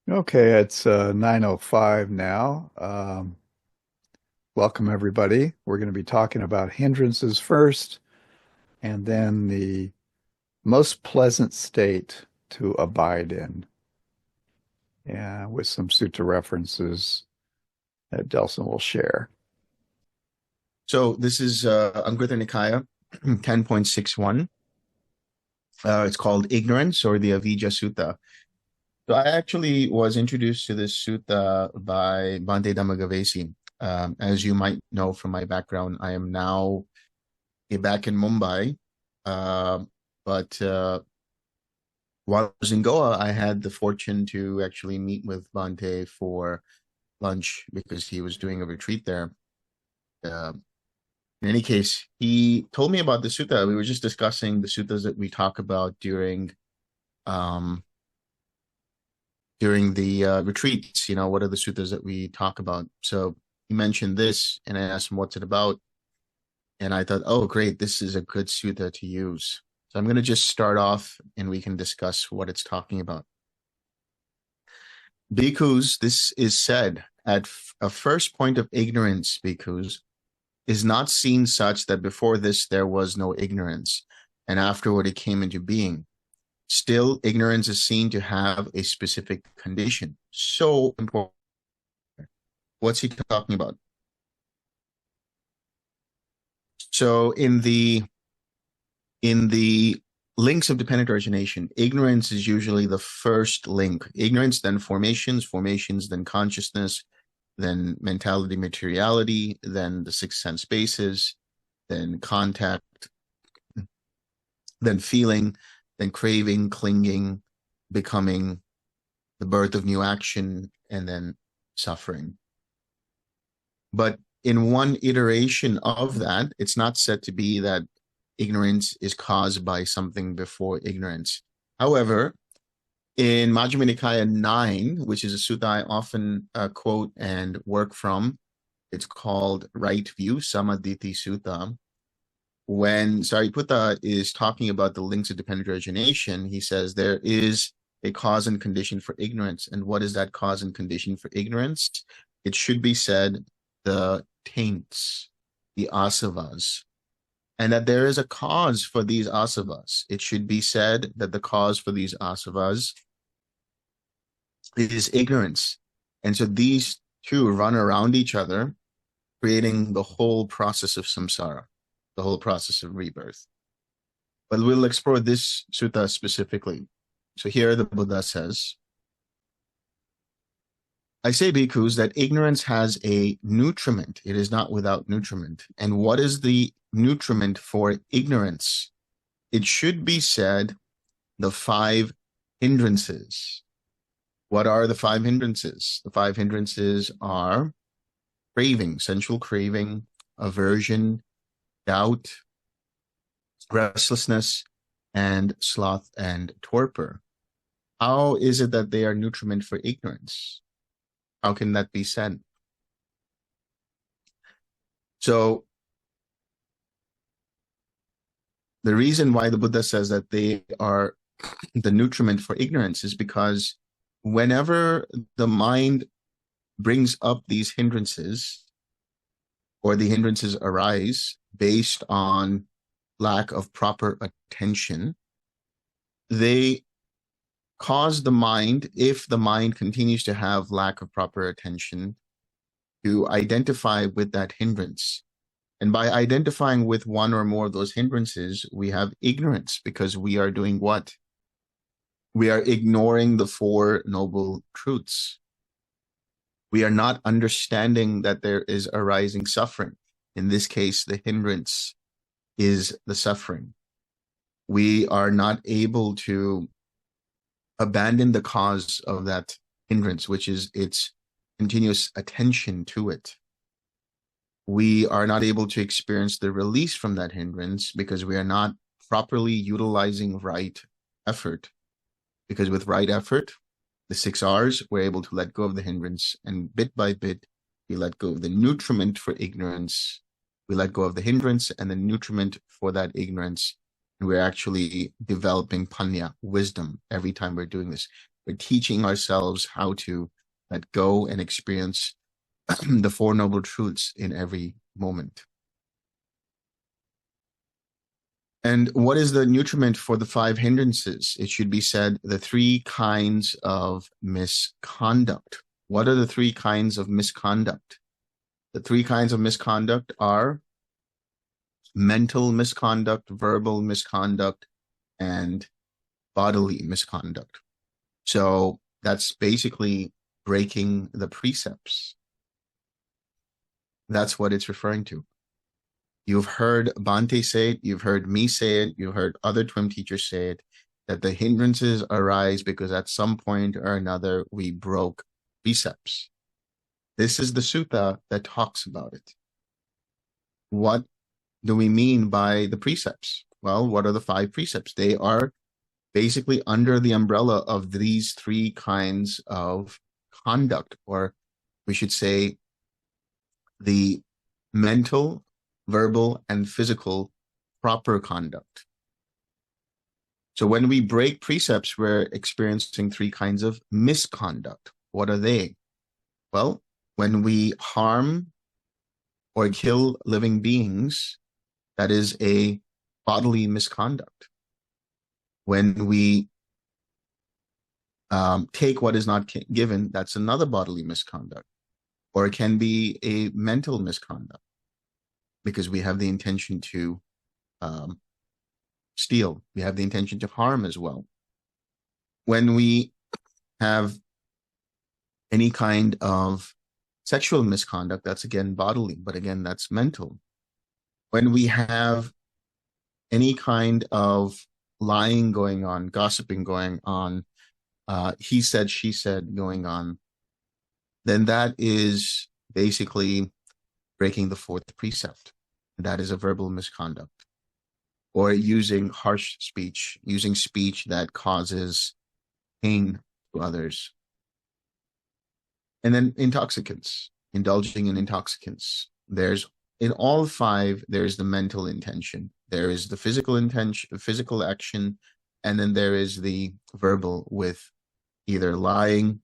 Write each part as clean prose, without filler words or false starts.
Okay, it's 9:05 now. Welcome, everybody. We're going to be talking about hindrances first, and then the most pleasant state to abide in, with some sutta references that Delson will share. So this is Anguttara Nikaya 10.61. It's called Ignorance or the Avija Sutta. So I actually was introduced to this sutta by Bhante Dhammagavesi. As you might know from my background, I am now back in Mumbai. But while I was in Goa, I had the fortune to actually meet with Bhante for lunch because he was doing a retreat there. Uh, In any case, he told me about the sutta. We were just discussing the suttas that we talk about um, during the retreats. What are the suttas that we talk about? So he mentioned this, and I asked him, what's it about? And I thought, oh, great, this is a good sutta to use. So I'm going to just start off, and we can discuss what it's talking about. Bhikkhus, this is said at a first point of ignorance, bhikkhus, is not seen such that before this there was no ignorance, and afterward it came into being. Still, ignorance is seen to have a specific condition. So important. What's he talking about? So in the links of dependent origination, ignorance is usually the first link. Ignorance, then formations, then consciousness, then mentality, materiality, then the six sense bases, then contact, then feeling, then craving, clinging, becoming, the birth of new action, and then suffering. But in one iteration of that, it's not said to be that ignorance is caused by something before ignorance. However, in Majjhima Nikaya 9, which is a sutta I often quote and work from, it's called Right View, Samaditi Sutta. When Sariputta is talking about the links of dependent origination, he says there is a cause and condition for ignorance. And what is that cause and condition for ignorance? It should be said the taints, the asavas, and that there is a cause for these asavas. It should be said that the cause for these asavas is ignorance. And so these two run around each other, creating the whole process of samsara, the whole process of rebirth. But we'll explore this sutta specifically. So here the Buddha says, I say, bhikkhus, that ignorance has a nutriment. It is not without nutriment. And what is the nutriment for ignorance? It should be said the five hindrances. What are the five hindrances? The five hindrances are craving, sensual craving, aversion, doubt, restlessness, and sloth and torpor. How is it that they are nutriment for ignorance? How can that be said? So the reason why the Buddha says that they are the nutriment for ignorance is because whenever the mind brings up these hindrances, or the hindrances arise based on lack of proper attention, they cause the mind, if the mind continues to have lack of proper attention, to identify with that hindrance. And by identifying with one or more of those hindrances, we have ignorance, because we are doing what? We are ignoring the Four Noble Truths. We are not understanding that there is arising suffering. In this case, the hindrance is the suffering. We are not able to abandon the cause of that hindrance, which is its continuous attention to it. We are not able to experience the release from that hindrance because we are not properly utilizing right effort. Because with right effort, the 6 R's, we're able to let go of the hindrance, and bit by bit, we let go of the nutriment for ignorance. We let go of the hindrance and the nutriment for that ignorance. And we're actually developing panya, wisdom, every time we're doing this. We're teaching ourselves how to let go and experience the Four Noble Truths in every moment. And what is the nutriment for the 5 hindrances? It should be said the 3 kinds of misconduct. What are the 3 kinds of misconduct? The 3 kinds of misconduct are mental misconduct, verbal misconduct, and bodily misconduct. So that's basically breaking the precepts. That's what it's referring to. You've heard Bhante say it, you've heard me say it, you've heard other twin teachers say it, that the hindrances arise because at some point or another we broke precepts. This is the sutta that talks about it. What do we mean by the precepts? Well, what are the 5 precepts? They are basically under the umbrella of these 3 kinds of conduct, or we should say the mental, verbal, and physical proper conduct. So when we break precepts, we're experiencing 3 kinds of misconduct. What are they? Well, when we harm or kill living beings, that is a bodily misconduct. When we take what is not given, that's another bodily misconduct. Or it can be a mental misconduct because we have the intention to steal. We have the intention to harm as well. When we have any kind of sexual misconduct, that's again bodily, but again, that's mental. When we have any kind of lying going on, gossiping going on, he said, she said going on, then that is basically breaking the 4th precept. That is a verbal misconduct. Or using harsh speech, using speech that causes pain to others. And then intoxicants, indulging in intoxicants. There's, in all 5, there's the mental intention. There is the physical intention, physical action, and then there is the verbal with either lying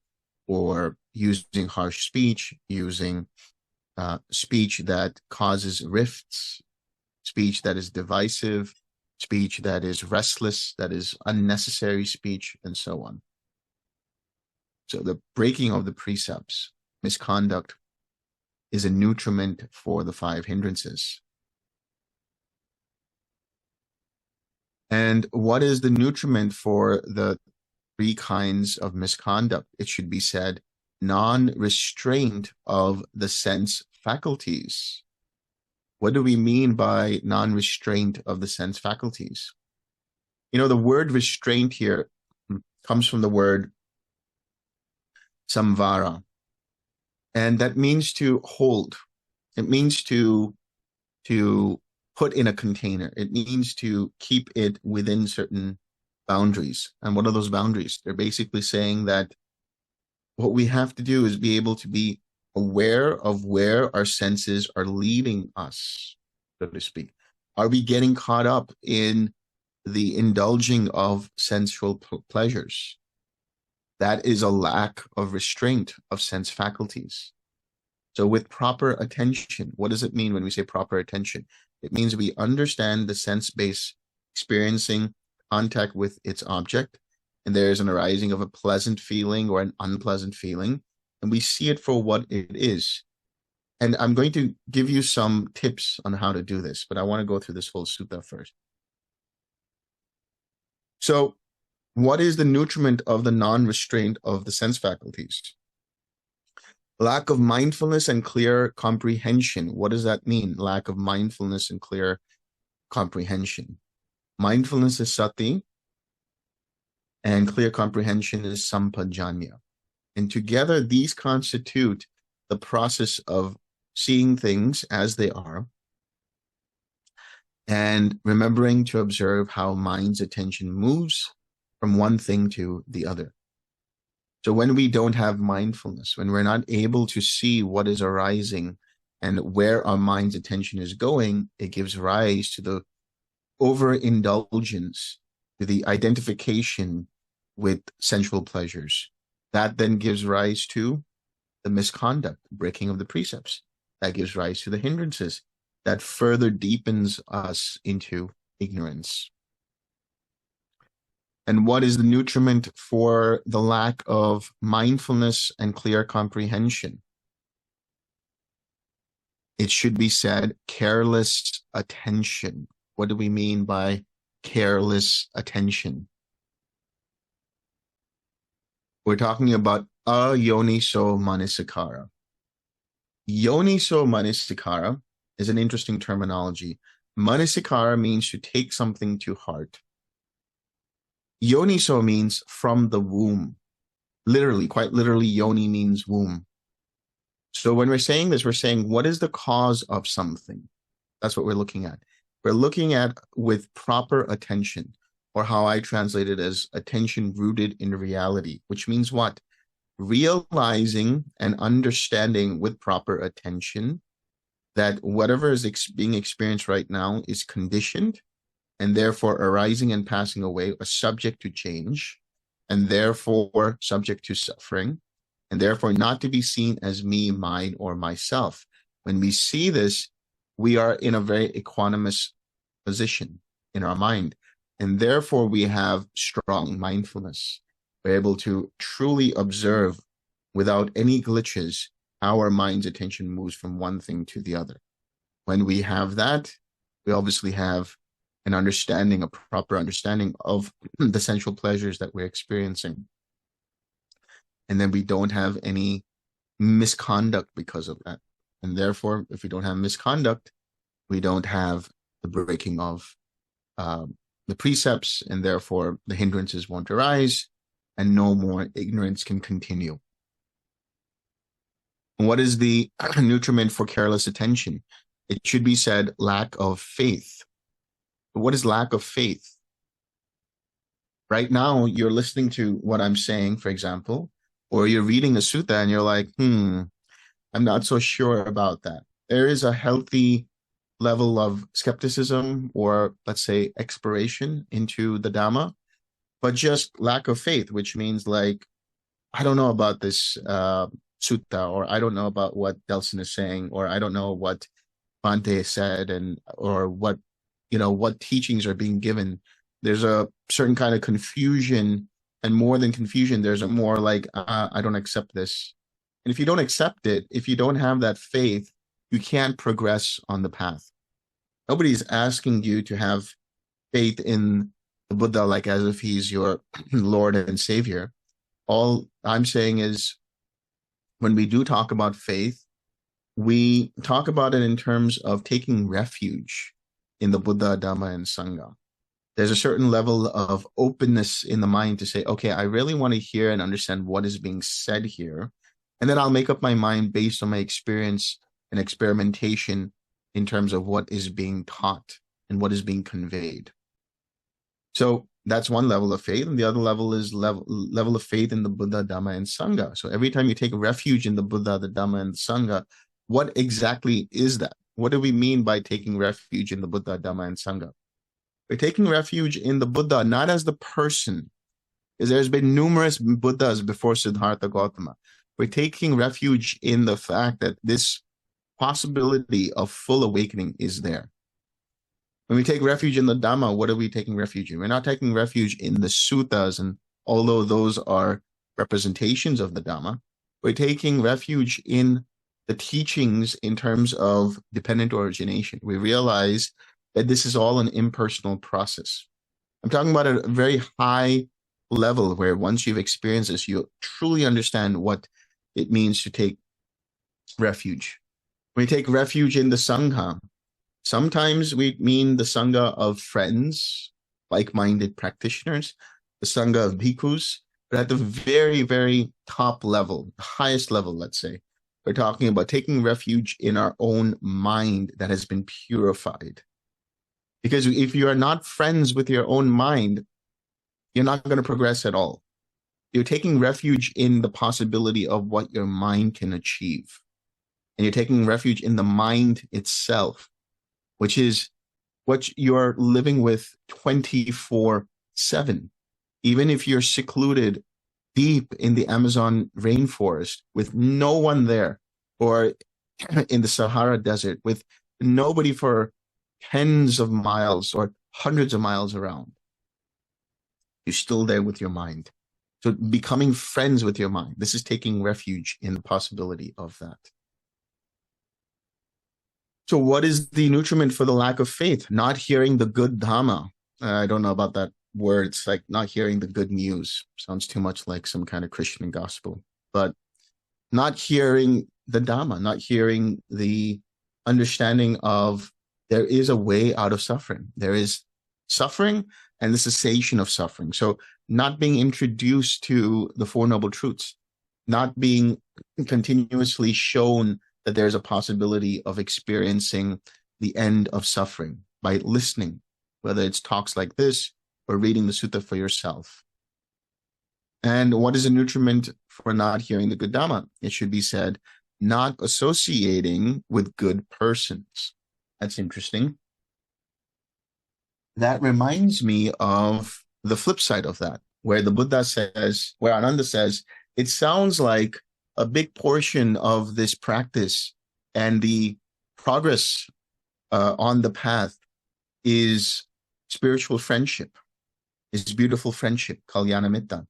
or using harsh speech, using speech that causes rifts, speech that is divisive, speech that is restless, that is unnecessary speech, and so on. So the breaking of the precepts, misconduct, is a nutriment for the 5 hindrances. And what is the nutriment for the 3 kinds of misconduct? It should be said, non-restraint of the sense faculties. What do we mean by non-restraint of the sense faculties? You know, the word restraint here comes from the word samvara, and that means to hold. It means to put in a container. It means to keep it within certain boundaries. And what are those boundaries? They're basically saying that what we have to do is be able to be aware of where our senses are leading us, so to speak. Are we getting caught up in the indulging of sensual pleasures? That is a lack of restraint of sense faculties. So with proper attention, what does it mean when we say proper attention? It means we understand the sense base experiencing contact with its object, and there is an arising of a pleasant feeling or an unpleasant feeling, and we see it for what it is. And I'm going to give you some tips on how to do this, but I want to go through this whole sutta first. So what is the nutriment of the non-restraint of the sense faculties? Lack of mindfulness and clear comprehension. What does that mean? Lack of mindfulness and clear comprehension. Mindfulness is sati, and clear comprehension is sampajanya. And together, these constitute the process of seeing things as they are and remembering to observe how mind's attention moves from one thing to the other. So when we don't have mindfulness, when we're not able to see what is arising and where our mind's attention is going, it gives rise to the overindulgence, to the identification with sensual pleasures. That then gives rise to the misconduct, breaking of the precepts. That gives rise to the hindrances. That further deepens us into ignorance. And what is the nutriment for the lack of mindfulness and clear comprehension? It should be said, careless attention. What do we mean by careless attention? We're talking about ayoniso manasikara. Yoniso manasikara is an interesting terminology. Manasikara means to take something to heart. Yoniso means from the womb. Literally, quite literally, yoni means womb. So when we're saying this, we're saying, what is the cause of something? That's what we're looking at. We're looking at with proper attention, or how I translate it as attention rooted in reality, which means what? Realizing and understanding with proper attention that whatever is being experienced right now is conditioned, and therefore arising and passing away are subject to change, and therefore subject to suffering, and therefore not to be seen as me, mine, or myself. When we see this, we are in a very equanimous position in our mind, and therefore we have strong mindfulness. We're able to truly observe without any glitches how our mind's attention moves from one thing to the other. When we have that, we obviously have an understanding, a proper understanding of the sensual pleasures that we're experiencing. And then we don't have any misconduct because of that. And therefore, if we don't have misconduct, we don't have the breaking of the precepts, and therefore the hindrances won't arise, and no more ignorance can continue. What is the nutriment for careless attention? It should be said, lack of faith. What is lack of faith? Right now, you're listening to what I'm saying, for example, or you're reading a sutta and you're like, I'm not so sure about that. There is a healthy level of skepticism, or let's say exploration into the Dhamma, but just lack of faith, which means like, I don't know about this sutta, or I don't know about what Delson is saying, or I don't know what Bhante said, or what teachings are being given. There's a certain kind of confusion, and more than confusion, there's a more like, I don't accept this. And if you don't accept it, if you don't have that faith, you can't progress on the path. Nobody's asking you to have faith in the Buddha like as if he's your Lord and Savior. All I'm saying is, when we do talk about faith, we talk about it in terms of taking refuge in the Buddha, Dhamma, and Sangha. There's a certain level of openness in the mind to say, okay, I really want to hear and understand what is being said here. And then I'll make up my mind based on my experience and experimentation in terms of what is being taught and what is being conveyed. So that's one level of faith. And the other level is level of faith in the Buddha, Dhamma, and Sangha. So every time you take refuge in the Buddha, the Dhamma, and the Sangha, what exactly is that? What do we mean by taking refuge in the Buddha, Dhamma, and Sangha? We're taking refuge in the Buddha, not as the person, because there's been numerous Buddhas before Siddhartha Gautama. We're taking refuge in the fact that this possibility of full awakening is there. When we take refuge in the Dhamma, what are we taking refuge in? We're not taking refuge in the suttas, and although those are representations of the Dhamma, we're taking refuge in the teachings in terms of dependent origination. We realize that this is all an impersonal process. I'm talking about a very high level where once you've experienced this, you truly understand what it means to take refuge. We take refuge in the Sangha. Sometimes we mean the Sangha of friends, like-minded practitioners, the Sangha of bhikkhus, but at the very, very top level, highest level, let's say, we're talking about taking refuge in our own mind that has been purified. Because if you are not friends with your own mind, you're not going to progress at all. You're taking refuge in the possibility of what your mind can achieve. And you're taking refuge in the mind itself, which is what you're living with 24/7. even if you're secluded deep in the Amazon rainforest with no one there, or in the Sahara Desert with nobody for tens of miles or hundreds of miles around, you're still there with your mind. So becoming friends with your mind, this is taking refuge in the possibility of that. So what is the nutriment for the lack of faith? Not hearing the good Dhamma. I don't know about that word. It's like not hearing the good news. Sounds too much like some kind of Christian gospel. But not hearing the Dhamma, not hearing the understanding of there is a way out of suffering. There is suffering and the cessation of suffering. So not being introduced to the Four Noble Truths, not being continuously shown that there's a possibility of experiencing the end of suffering by listening, whether it's talks like this or reading the sutta for yourself. And what is a nutriment for not hearing the good Dhamma? It should be said, not associating with good persons. That's interesting. That reminds me of the flip side of that, where the Buddha says, where Ananda says, it sounds like a big portion of this practice and the progress on the path is spiritual friendship, is beautiful friendship, kalyana mitta.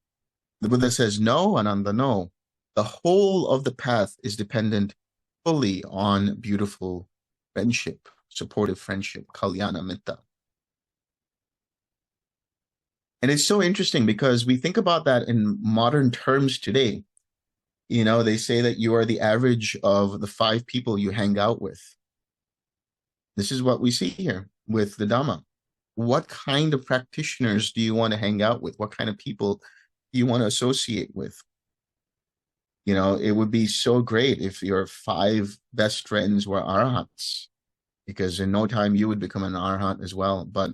The Buddha says, no, Ananda, no. The whole of the path is dependent fully on beautiful friendship, supportive friendship, kalyana mitta. And it's so interesting because we think about that in modern terms today. You know, they say that you are the average of the 5 people you hang out with. This is what we see here with the Dhamma. What kind of practitioners do you want to hang out with? What kind of people do you want to associate with? You know, it would be so great if your 5 best friends were arahants, because in no time you would become an arahant as well. But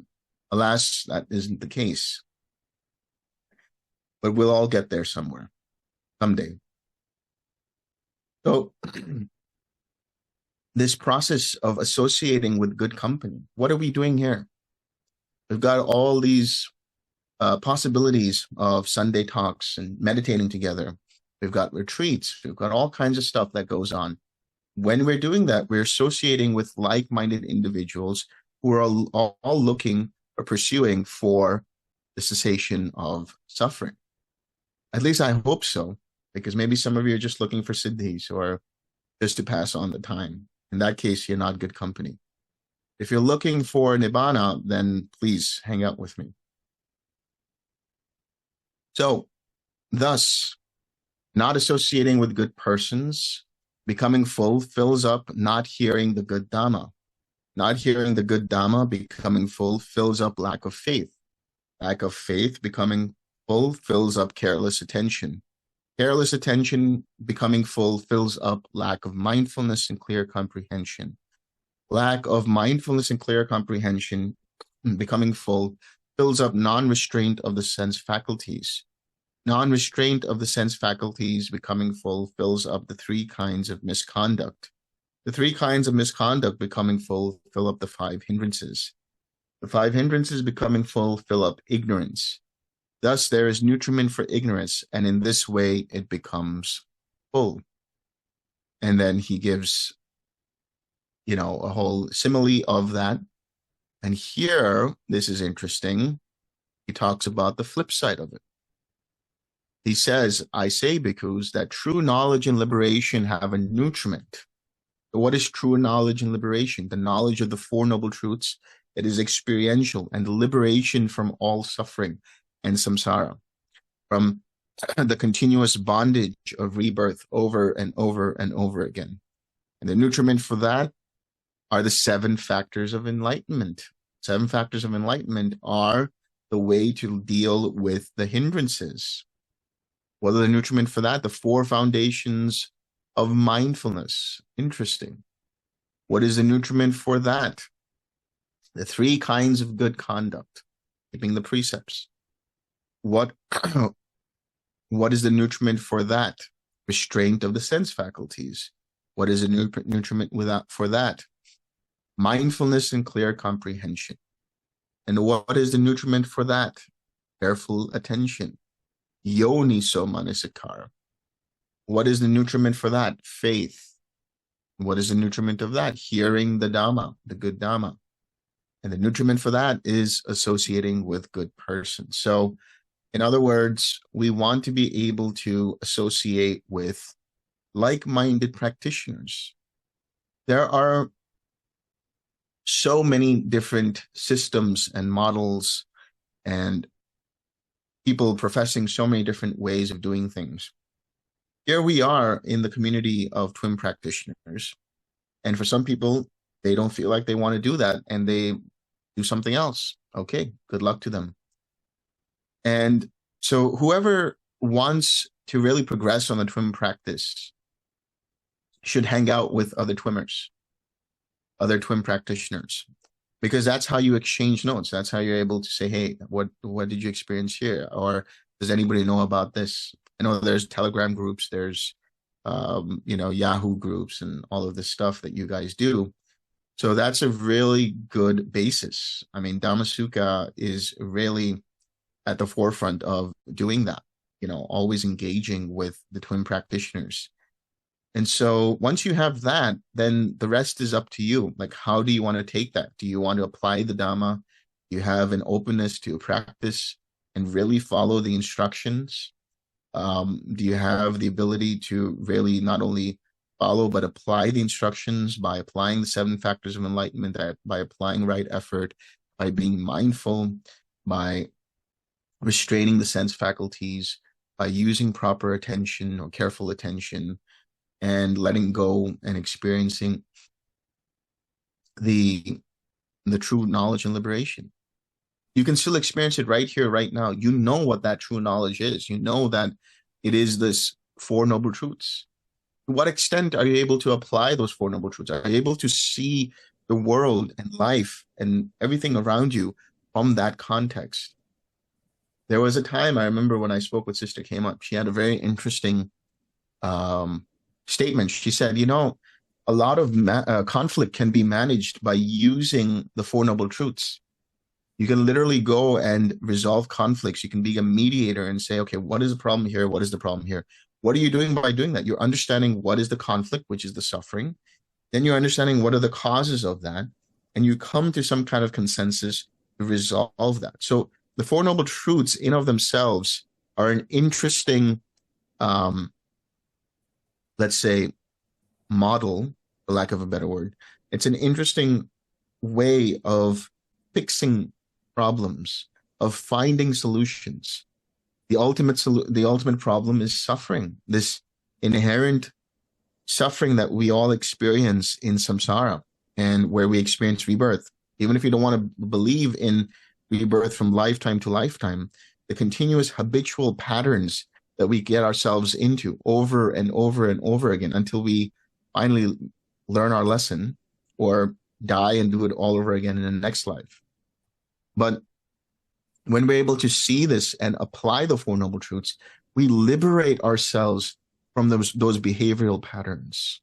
alas, that isn't the case. But we'll all get there somewhere, someday. So this process of associating with good company, what are we doing here? We've got all these possibilities of Sunday talks and meditating together. We've got retreats. We've got all kinds of stuff that goes on. When we're doing that, we're associating with like-minded individuals who are all looking or pursuing for the cessation of suffering. At least I hope so, because maybe some of you are just looking for siddhis or just to pass on the time. In that case, you're not good company. If you're looking for nibbana, then please hang out with me. So, thus, not associating with good persons, becoming full fills up not hearing the good Dhamma. Not hearing the good Dhamma, becoming full, fills up lack of faith. Lack of faith, becoming full, fills up careless attention. Careless attention, becoming full, fills up lack of mindfulness and clear comprehension. Lack of mindfulness and clear comprehension, becoming full, fills up non-restraint of the sense faculties. Non-restraint of the sense faculties, becoming full, fills up the 3 kinds of misconduct. The 3 kinds of misconduct, becoming full, fill up the 5 hindrances. The 5 hindrances, becoming full, fill up ignorance. Thus, there is nutriment for ignorance, and in this way, it becomes full. And then he gives, you know, a whole simile of that. And here, this is interesting. He talks about the flip side of it. He says, I say, bhikkhus, that true knowledge and liberation have a nutriment. So what is true knowledge and liberation? The knowledge of the Four Noble Truths. It is experiential and liberation from all suffering and samsara, from the continuous bondage of rebirth over and over and over again. And the nutriment for that are the 7 factors of enlightenment. 7 factors of enlightenment are the way to deal with the hindrances. What are the nutriment for that? The 4 foundations of mindfulness. Interesting. What is the nutriment for that? The 3 kinds of good conduct, keeping the precepts. What is the nutriment for that? Restraint of the sense faculties. What is a nutriment for that? Mindfulness and clear comprehension. And what is the nutriment for that? careful attention. Yoniso manasikara. What is the nutriment for that? Faith. What is the nutriment of that? Hearing the Dhamma, the good Dhamma. And the nutriment for that is associating with good persons. So, in other words, we want to be able to associate with like-minded practitioners. There are so many different systems and models and people professing so many different ways of doing things. Here we are in the community of twin practitioners. And for some people, they don't feel like they want to do that and they do something else. Okay, good luck to them. And so whoever wants to really progress on the twin practice should hang out with other twimmers, other twin practitioners, because that's how you exchange notes. That's how you're able to say, hey, what did you experience here? Or does anybody know about this? I know there's Telegram groups, there's Yahoo groups and all of this stuff that you guys do. So that's a really good basis. I mean, Dhamma Sukha is really at the forefront of doing that, always engaging with the twin practitioners. And so once you have that, then the rest is up to you. Like, how do you want to take that? Do you want to apply the Dhamma? Do you have an openness to practice and really follow the instructions? Do you have the ability to really not only follow, but apply the instructions by applying the 7 factors of enlightenment, by applying right effort, by being mindful, by restraining the sense faculties, by using proper attention or careful attention, and letting go and experiencing the true knowledge and liberation. You can still experience it right here, right now. You know what that true knowledge is. You know that it is this 4 noble truths. To what extent are you able to apply those 4 noble truths? Are you able to see the world and life and everything around you from that context? There was a time, I remember when I spoke with Sister Came Up, she had a very interesting statement. She said, a lot of conflict can be managed by using the 4 noble truths. You can literally go and resolve conflicts. You can be a mediator and say, okay, what is the problem here? What is the problem here? What are you doing by doing that? You're understanding what is the conflict, which is the suffering. Then you're understanding what are the causes of that. And you come to some kind of consensus to resolve that. So the 4 noble truths in of themselves are an interesting, let's say, model, for lack of a better word. It's an interesting way of fixing problems, of finding solutions. The ultimate problem is suffering, this inherent suffering that we all experience in samsara and where we experience rebirth. Even if you don't want to believe in rebirth from lifetime to lifetime, the continuous habitual patterns that we get ourselves into over and over and over again until we finally learn our lesson or die and do it all over again in the next life. But when we're able to see this and apply the 4 noble truths, we liberate ourselves from those behavioral patterns.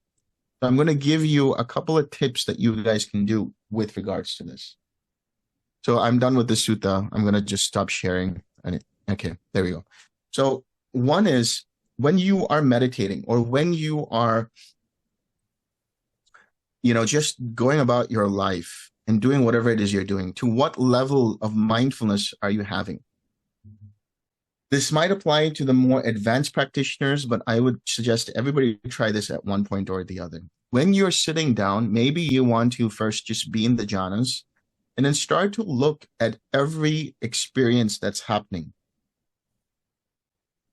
So I'm going to give you a couple of tips that you guys can do with regards to this. So I'm done with the sutta. I'm going to just stop sharing. Okay, there we go. So one is, when you are meditating or when you are, just going about your life and doing whatever it is you're doing, to what level of mindfulness are you having? This might apply to the more advanced practitioners, but I would suggest everybody try this at one point or the other. When you're sitting down, maybe you want to first just be in the jhanas and then start to look at every experience that's happening.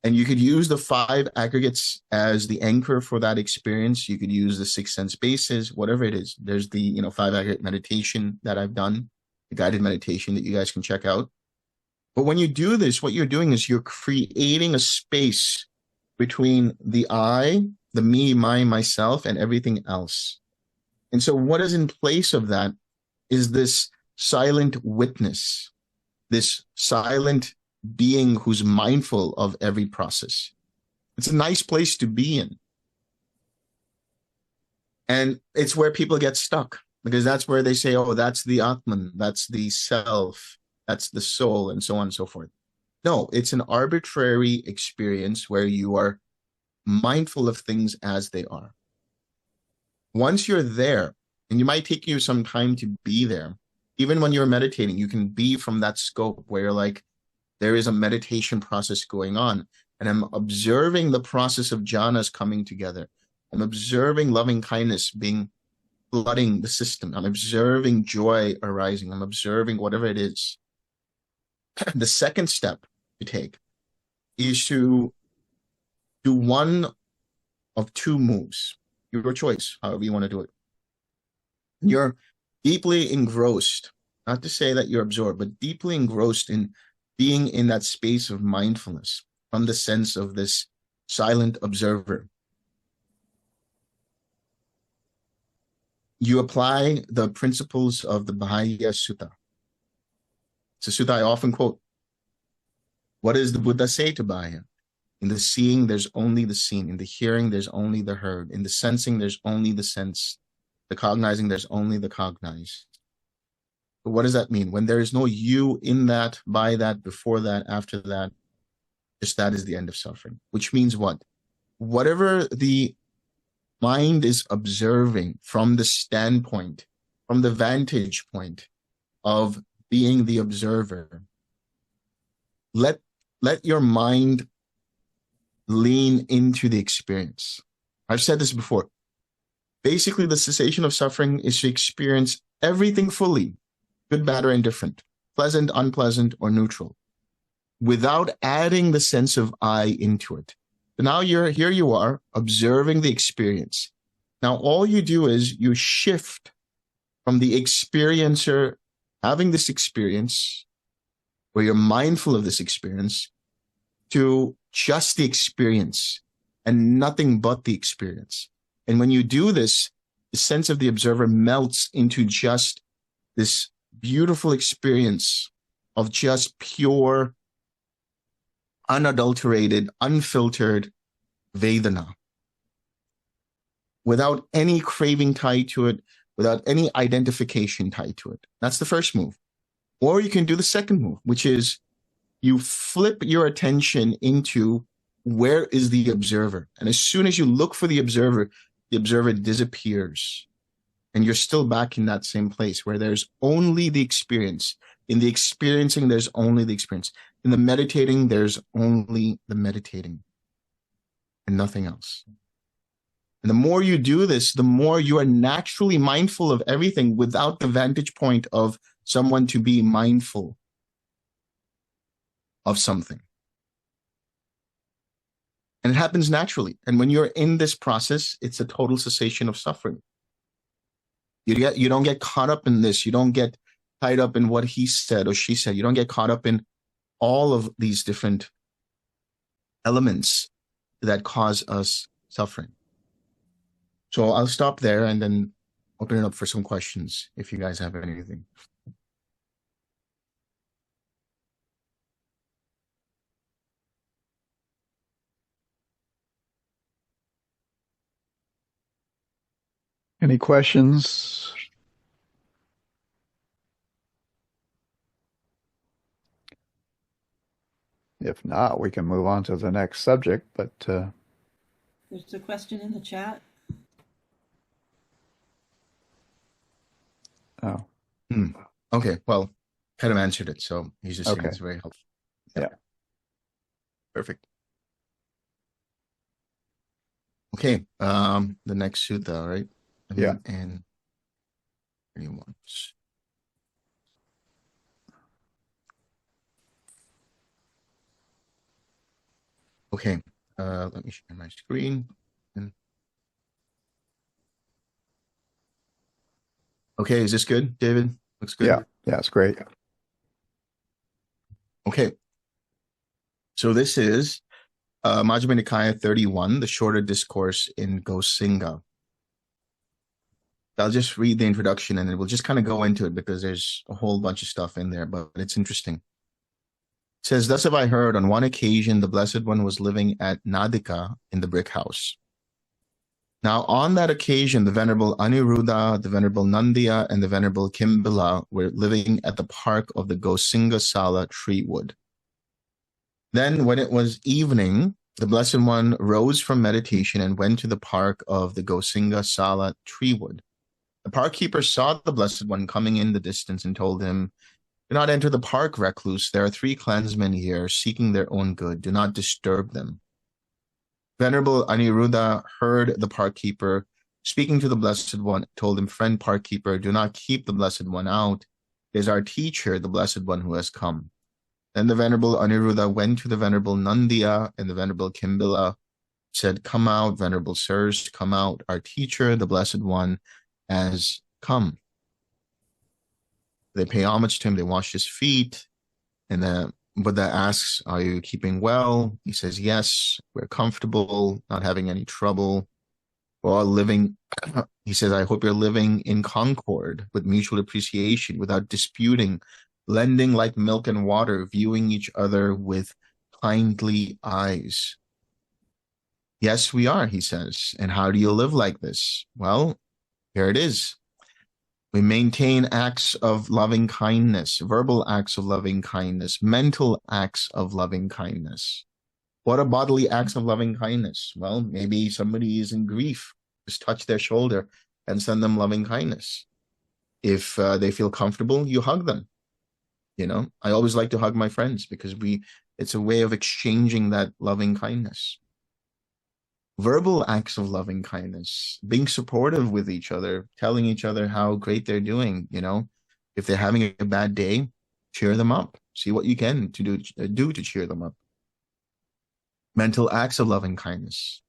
And you could use the 5 aggregates as the anchor for that experience. You could use the 6 sense bases, whatever it is. There's the 5 aggregate meditation that I've done, the guided meditation that you guys can check out. But when you do this, what you're doing is you're creating a space between the I, the me, my, myself, and everything else. And so what is in place of that is this silent witness, this silent being who's mindful of every process. It's a nice place to be in. And it's where people get stuck, because that's where they say, oh, that's the Atman, that's the self, that's the soul, and so on and so forth. No, it's an arbitrary experience where you are mindful of things as they are. Once you're there, and it might take you some time to be there, even when you're meditating, you can be from that scope where you're like, there is a meditation process going on, and I'm observing the process of jhanas coming together. I'm observing loving kindness being flooding the system. I'm observing joy arising. I'm observing whatever it is. The second step to take is to do one of two moves. Your choice, however you want to do it. You're deeply engrossed, not to say that you're absorbed, but deeply engrossed in being in that space of mindfulness from the sense of this silent observer. You apply the principles of the Avija Sutta. It's a sutta I often quote. What does the Buddha say to Avija? In the seeing, there's only the seen. In the hearing, there's only the heard. In the sensing, there's only the sense. The cognizing, there's only the cognized. But what does that mean? When there is no you in that, by that, before that, after that, just that is the end of suffering. Which means what? Whatever the mind is observing from the standpoint, from the vantage point of being the observer, let your mind lean into the experience. I've said this before. Basically, the cessation of suffering is to experience everything fully, good, bad, or indifferent, pleasant, unpleasant, or neutral, without adding the sense of I into it. But now here you are observing the experience. Now all you do is you shift from the experiencer having this experience, where you're mindful of this experience, to just the experience and nothing but the experience. And when you do this, the sense of the observer melts into just this beautiful experience of just pure, unadulterated, unfiltered Vedana, without any craving tied to it, without any identification tied to it. That's the first move. Or you can do the second move, which is you flip your attention into where is the observer. And as soon as you look for the observer disappears. And you're still back in that same place where there's only the experience. In the experiencing, there's only the experience. In the meditating, there's only the meditating and nothing else. And the more you do this, the more you are naturally mindful of everything without the vantage point of someone to be mindful of something. And it happens naturally. And when you're in this process, it's a total cessation of suffering. You don't get caught up in this. You don't get tied up in what he said or she said. You don't get caught up in all of these different elements that cause us suffering. So I'll stop there and then open it up for some questions if you guys have anything. Any questions? If not, we can move on to the next subject, but There's a question in the chat. oh. Okay, well, kind of answered it, so he's just saying Okay. it's very helpful. Yeah. Perfect. Okay, the next sutta, right? Yeah. And anyone. Okay, let me share my screen. Okay, is this good, David? Looks good? Yeah, it's great. Okay. So this is Majjhima Nikaya 31, the shorter discourse in Gosinga. I'll just read the introduction and then we'll just kind of go into it because there's a whole bunch of stuff in there, but it's interesting. It says, thus have I heard, on one occasion the Blessed One was living at Nadika in the brick house. Now on that occasion, the Venerable Aniruddha, the Venerable Nandiya, and the Venerable Kimbala were living at the park of the Gosinga Sala tree wood. Then when it was evening, the Blessed One rose from meditation and went to the park of the Gosinga Sala treewood. The park keeper saw the Blessed One coming in the distance and told him, "Do not enter the park, recluse. There are 3 clansmen here seeking their own good. Do not disturb them." Venerable Aniruddha heard the park keeper speaking to the Blessed One, told him, "Friend park keeper, do not keep the Blessed One out. It is our teacher, the Blessed One, who has come." Then the Venerable Aniruddha went to the Venerable Nandiya and the Venerable Kimbila, said, "Come out, Venerable Sirs, come out. Our teacher, the Blessed One, has come." They pay homage to him, they wash his feet, and the Buddha asks, "Are you keeping well?" He says, "Yes, we're comfortable, not having any trouble. We're all living," he says, "I hope you're living in concord with mutual appreciation, without disputing, blending like milk and water, viewing each other with kindly eyes." "Yes, we are," he says. "And how do you live like this?" Well, here it is. We maintain acts of loving kindness, verbal acts of loving kindness, mental acts of loving kindness. What are bodily acts of loving kindness? Well, maybe somebody is in grief. Just touch their shoulder and send them loving kindness. If they feel comfortable, you hug them. You know, I always like to hug my friends because it's a way of exchanging that loving kindness. Verbal acts of loving kindness, being supportive with each other, telling each other how great they're doing. You know, if they're having a bad day, cheer them up. See what you can do to cheer them up. Mental acts of loving kindness,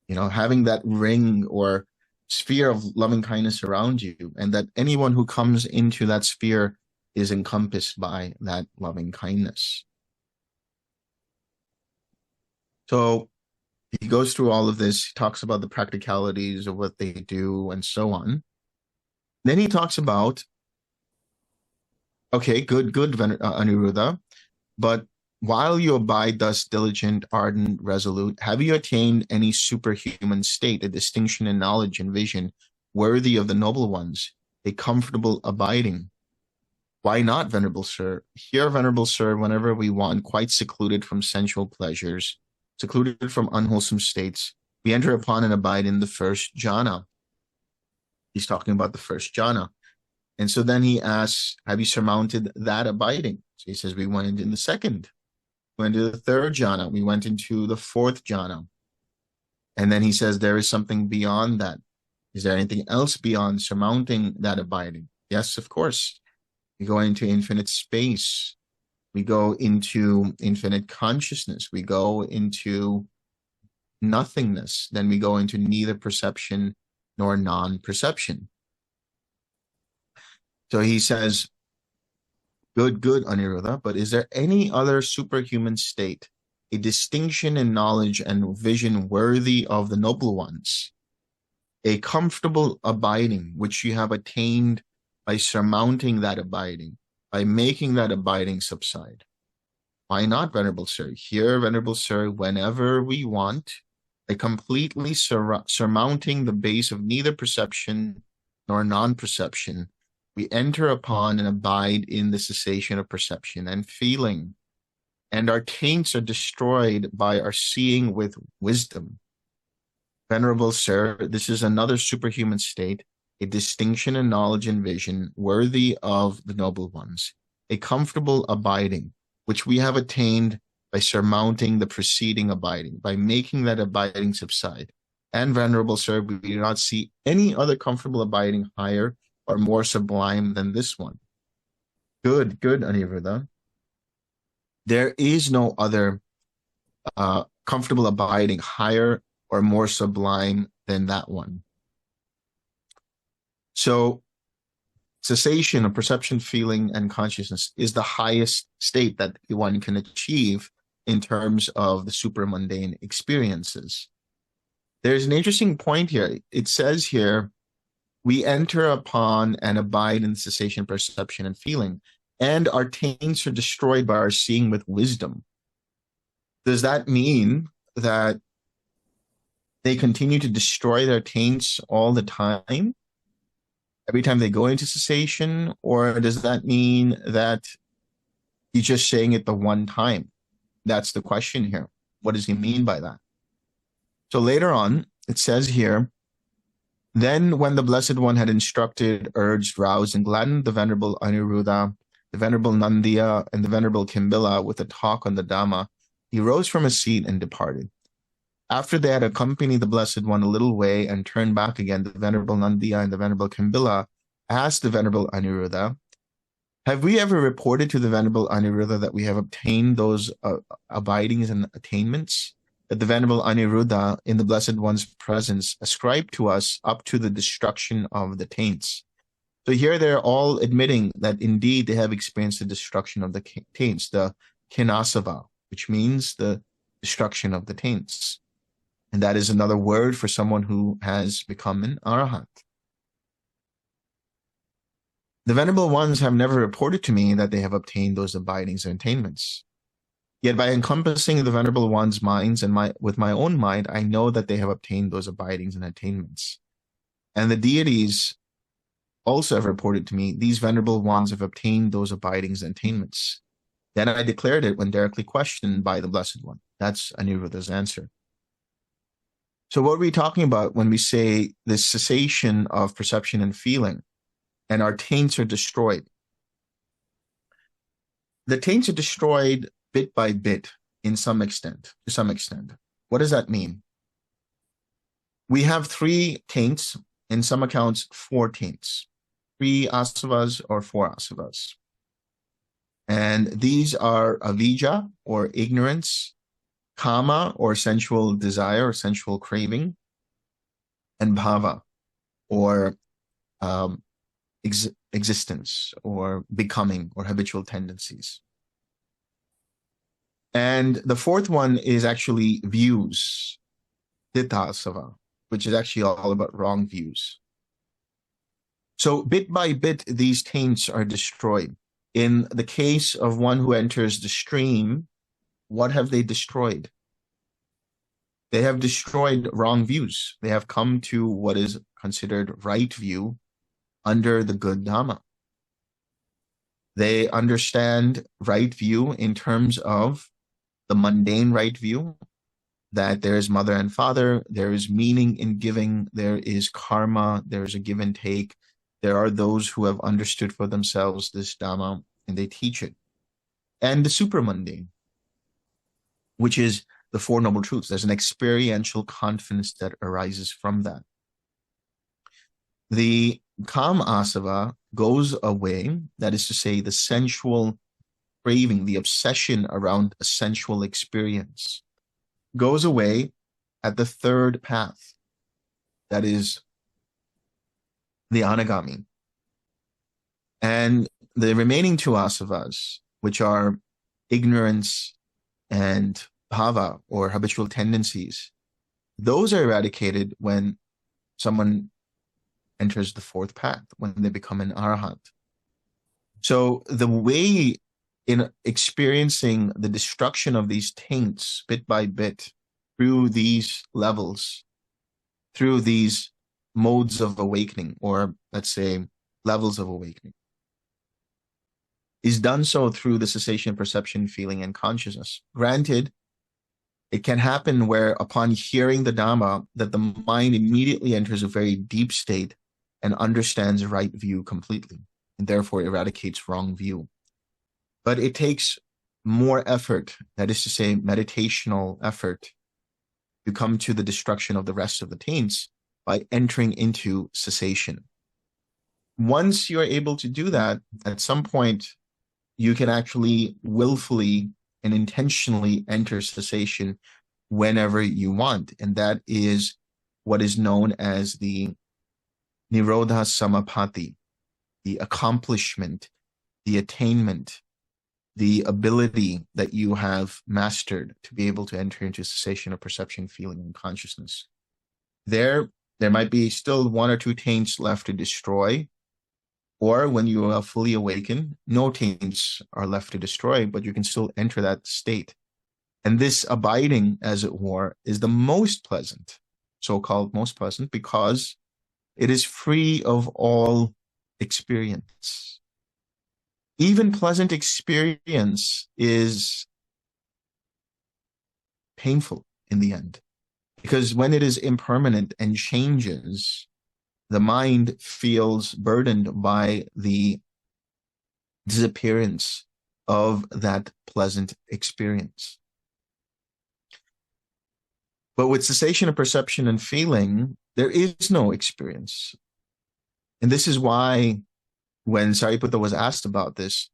you know, having that ring or sphere of loving kindness around you, and that anyone who comes into that sphere is encompassed by that loving kindness. So he goes through all of this, he talks about the practicalities of what they do and so on. Then he talks about, okay, good, Aniruddha, but while you abide thus diligent, ardent, resolute, have you attained any superhuman state, a distinction in knowledge and vision worthy of the noble ones, a comfortable abiding? Why not, Venerable Sir? Here, Venerable Sir, whenever we want, quite secluded from sensual pleasures, secluded from unwholesome states, we enter upon and abide in the first jhana. He's talking about the first jhana. And so then he asks, have you surmounted that abiding? So he says, we went in the second. We went into the third jhana. We went into the fourth jhana. And then he says, there is something beyond that. Is there anything else beyond surmounting that abiding? Yes, of course. We go into infinite space. We go into infinite consciousness. We go into nothingness. Then we go into neither perception nor non-perception. So he says, good, Aniruddha, but is there any other superhuman state, a distinction in knowledge and vision worthy of the noble ones, a comfortable abiding which you have attained by surmounting that abiding, by making that abiding subside? Why not, Venerable Sir? Here, Venerable Sir, whenever we want, by completely surmounting the base of neither perception nor non-perception, we enter upon and abide in the cessation of perception and feeling, and our taints are destroyed by our seeing with wisdom. Venerable Sir, this is another superhuman state, a distinction in knowledge and vision worthy of the noble ones, a comfortable abiding, which we have attained by surmounting the preceding abiding, by making that abiding subside. And Venerable Sir, we do not see any other comfortable abiding higher or more sublime than this one. Good, Aniruddha. There is no other comfortable abiding higher or more sublime than that one. So cessation of perception, feeling, and consciousness is the highest state that one can achieve in terms of the supramundane experiences. There's an interesting point here. It says here, we enter upon and abide in cessation, perception, and feeling, and our taints are destroyed by our seeing with wisdom. Does that mean that they continue to destroy their taints all the time, every time they go into cessation? Or does that mean that he's just saying it the one time? That's the question here. What does he mean by that? So later on, it says here, then when the Blessed One had instructed, urged, roused, and gladdened the Venerable Aniruddha, the Venerable Nandiya, and the Venerable Kimbila with a talk on the Dhamma, he rose from his seat and departed. After they had accompanied the Blessed One a little way and turned back again, the Venerable Nandiya and the Venerable Kimbila asked the Venerable Aniruddha, have we ever reported to the Venerable Aniruddha that we have obtained those abidings and attainments that the Venerable Aniruddha in the Blessed One's presence ascribed to us up to the destruction of the taints? So here they're all admitting that indeed they have experienced the destruction of the taints, the kinasava, which means the destruction of the taints. And that is another word for someone who has become an arahant. The Venerable Ones have never reported to me that they have obtained those abidings and attainments. Yet by encompassing the Venerable Ones' minds and with my own mind, I know that they have obtained those abidings and attainments. And the deities also have reported to me, these Venerable Ones have obtained those abidings and attainments. Then I declared it when directly questioned by the Blessed One. That's Aniruddha's answer. So what are we talking about when we say this cessation of perception and feeling, and our taints are destroyed? The taints are destroyed bit by bit to some extent. What does that mean? We have 3 taints, in some accounts 4 taints, 3 asavas or 4 asavas. And these are avija, or ignorance, kama, or sensual desire or sensual craving, and bhava, or existence or becoming or habitual tendencies. And the 4th one is actually views, ditthasava, which is actually all about wrong views. So bit by bit, these taints are destroyed. In the case of one who enters the stream, what have they destroyed? They have destroyed wrong views. They have come to what is considered right view under the good Dhamma. They understand right view in terms of the mundane right view, that there is mother and father, there is meaning in giving, there is karma, there is a give and take. There are those who have understood for themselves this Dhamma and they teach it. And the supramundane, which is the 4 Noble Truths. There's an experiential confidence that arises from that. The Kama asava goes away, that is to say, the sensual craving, the obsession around a sensual experience, goes away at the 3rd path, that is the anagami. And the remaining 2 asavas, which are ignorance and bhava, or habitual tendencies, those are eradicated when someone enters the 4th path, when they become an arahant. So the way in experiencing the destruction of these taints bit by bit through these levels, through these modes of awakening, or let's say levels of awakening, is done so through the cessation, perception, feeling, and consciousness. Granted, it can happen where upon hearing the Dhamma, that the mind immediately enters a very deep state and understands right view completely, and therefore eradicates wrong view. But it takes more effort, that is to say, meditational effort, to come to the destruction of the rest of the taints by entering into cessation. Once you're able to do that, at some point, you can actually willfully and intentionally enter cessation whenever you want. And that is what is known as the Nirodha Samapatti, the accomplishment, the attainment, the ability that you have mastered to be able to enter into cessation of perception, feeling, and consciousness. There might be still 1 or 2 taints left to destroy, or when you are fully awakened, no taints are left to destroy, but you can still enter that state. And this abiding, as it were, is the most pleasant, so-called most pleasant, because it is free of all experience. Even pleasant experience is painful in the end. Because when it is impermanent and changes, the mind feels burdened by the disappearance of that pleasant experience. But with cessation of perception and feeling, there is no experience. And this is why when Sariputta was asked about this,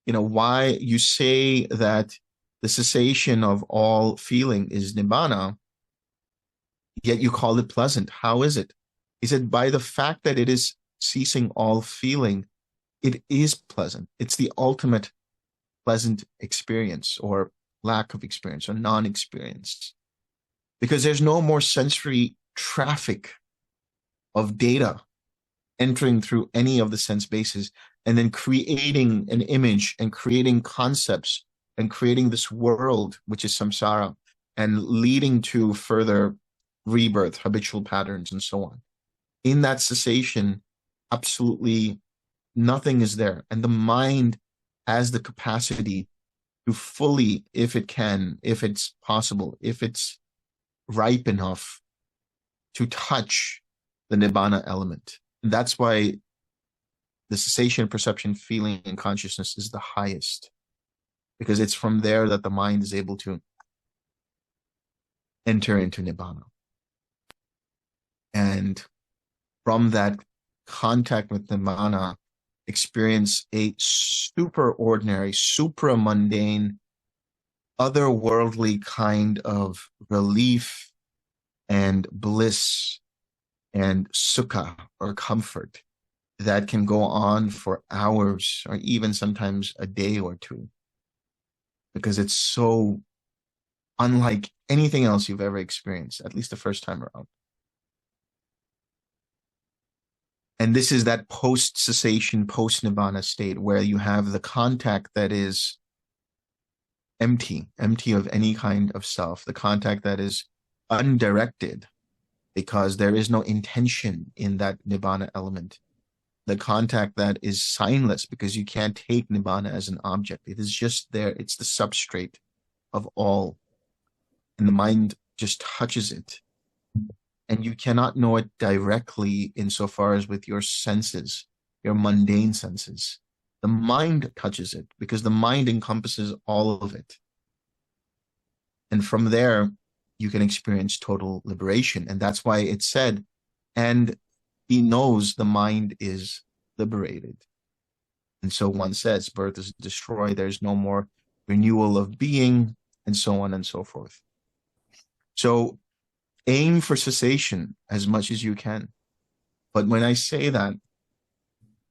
why you say that the cessation of all feeling is nibbana, yet you call it pleasant. How is it? He said, by the fact that it is ceasing all feeling, it is pleasant. It's the ultimate pleasant experience, or lack of experience, or non-experience. Because there's no more sensory traffic of data entering through any of the sense bases and then creating an image and creating concepts and creating this world, which is samsara, and leading to further rebirth, habitual patterns, and so on. In that cessation, absolutely nothing is there. And the mind has the capacity to fully, if it can, if it's possible, if it's ripe enough, to touch the nibbana element. And that's why the cessation, perception, feeling, and consciousness is the highest, because it's from there that the mind is able to enter into nibbana. And from that contact with nibbana, experience a superordinary, supramundane, otherworldly kind of relief and bliss and sukha, or comfort, that can go on for hours or even sometimes a day or two, because it's so unlike anything else you've ever experienced, at least the first time around. And this is that post-cessation, post-nibbana state where you have the contact that is empty of any kind of self, the contact that is undirected, because there is no intention in that nibbana element. The contact that is signless, because you can't take nibbana as an object. It is just there. It's the substrate of all. And the mind just touches it. And you cannot know it directly insofar as with your senses, your mundane senses. The mind touches it, because the mind encompasses all of it. And from there, you can experience total liberation. And that's why it's said, and he knows the mind is liberated. And so one says, birth is destroyed, there's no more renewal of being, and so on and so forth. So aim for cessation as much as you can. But when I say that,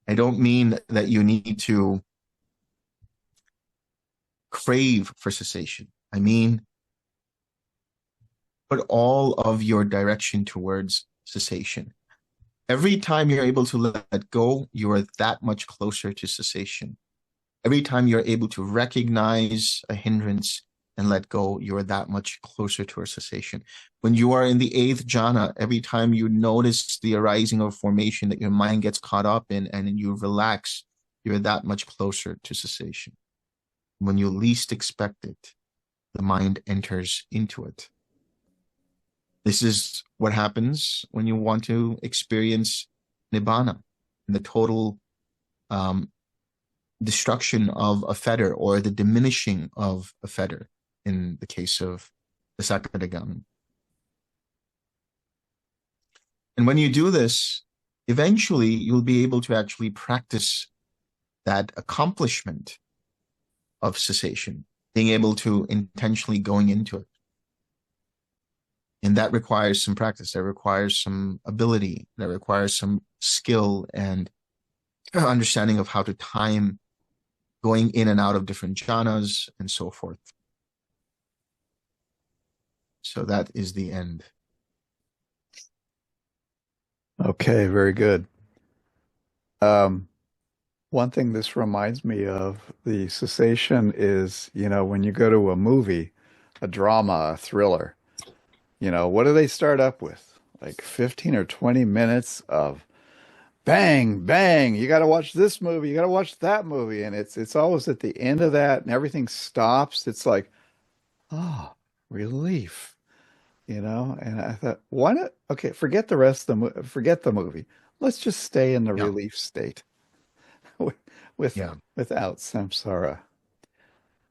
I don't mean that you need to crave for cessation. I mean, put all of your direction towards cessation. Every time you're able to let go, you are that much closer to cessation. Every time you're able to recognize a hindrance and let go, you are that much closer to a cessation. When you are in the 8th jhana, every time you notice the arising of formation that your mind gets caught up in and you relax, you're that much closer to cessation. When you least expect it, the mind enters into it. This is what happens when you want to experience nibbana, the total destruction of a fetter, or the diminishing of a fetter, in the case of the Sakadagami. And when you do this, eventually you'll be able to actually practice that accomplishment of cessation, being able to intentionally going into it. And that requires some practice, that requires some ability, that requires some skill and understanding of how to time going in and out of different jhanas and so forth. So that is the end. Okay, very good. One thing this reminds me of, the cessation is, when you go to a movie, a drama, a thriller, what do they start up with? Like 15 or 20 minutes of bang, bang, you got to watch this movie, you got to watch that movie. And it's always at the end of that and everything stops. It's like, oh, relief, and I thought, why not? Okay, forget the rest of forget the movie. Let's just stay in the Yeah. relief state with, with Yeah. without samsara.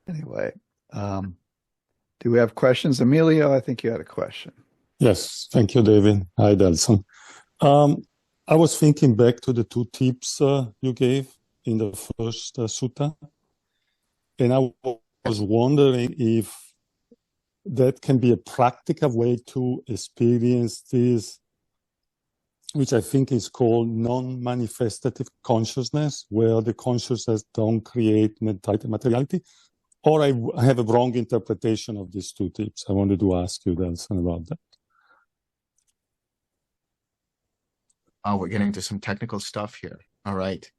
Anyway, um, do we have questions? Emilio, I think you had a question. Yes, thank you, David. Hi, Delson. I was thinking back to the two tips you gave in the first sutta, and I was wondering if that can be a practical way to experience this, which I think is called non-manifestative consciousness, where the consciousness don't create materiality. Or I have a wrong interpretation of these two tips. I wanted to ask you, Delson, about that. Oh, we're getting into some technical stuff here. All right.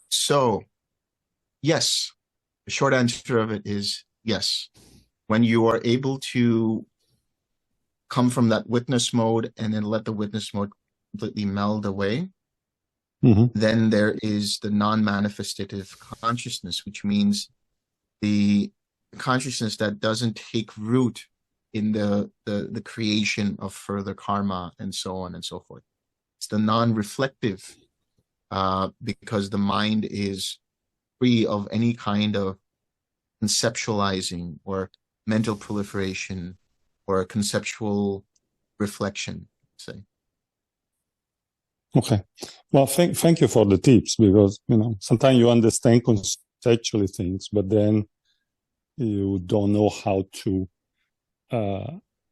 So, yes, the short answer of it is yes. When you are able to come from that witness mode and then let the witness mode completely meld away, then there is the non-manifestative consciousness, which means the consciousness that doesn't take root in the creation of further karma and so on and so forth. It's the non-reflective, because the mind is free of any kind of conceptualizing or mental proliferation or conceptual reflection, say. Okay. Well, thank you for the tips, because, sometimes you understand conceptually things, but then you don't know how to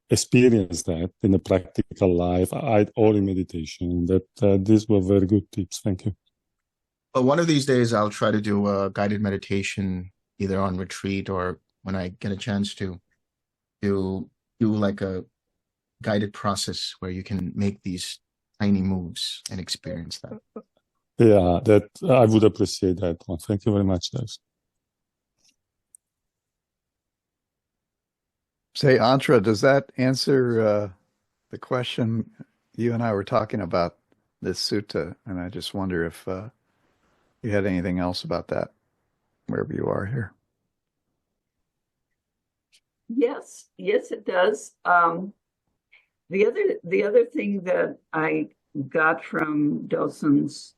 experience that in a practical life or in meditation. These were very good tips. Thank you. But one of these days, I'll try to do a guided meditation, either on retreat or when I get a chance to do like a guided process where you can make these tiny moves and experience that. Yeah, that I would appreciate that one. Thank you very much, guys. Say, Antra, does that answer the question you and I were talking about this sutta? And I just wonder if you had anything else about that, wherever you are here. Yes, it does. The other thing that I got from Delson's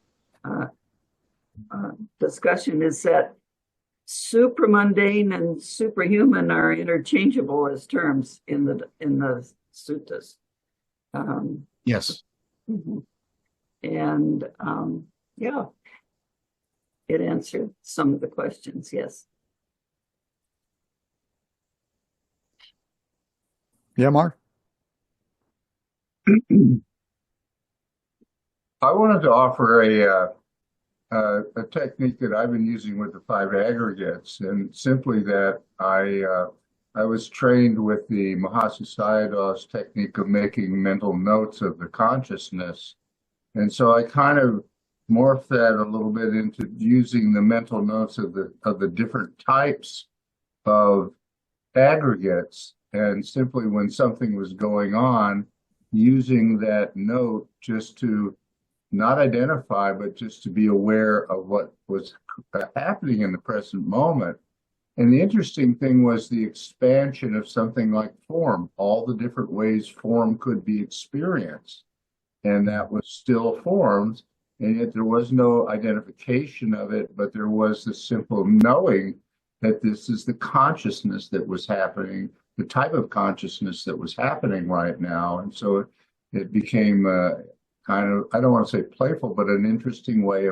discussion is that supramundane and superhuman are interchangeable as terms in the suttas. Yes. And yeah, it answered some of the questions. Yes. Yeah, Mark? I wanted to offer a technique that I've been using with the five aggregates, and simply that I was trained with the Mahasi Sayadaw's technique of making mental notes of the consciousness, and so I kind of morphed that a little bit into using the mental notes of the different types of aggregates, and simply when something was going on, using that note just to not identify, but just to be aware of what was happening in the present moment. And the interesting thing was the expansion of something like form, all the different ways form could be experienced. And that was still forms, and yet there was no identification of it, but there was the simple knowing that this is the consciousness that was happening, the type of consciousness that was happening right now. And so it became kind of, I don't want to say playful, but an interesting way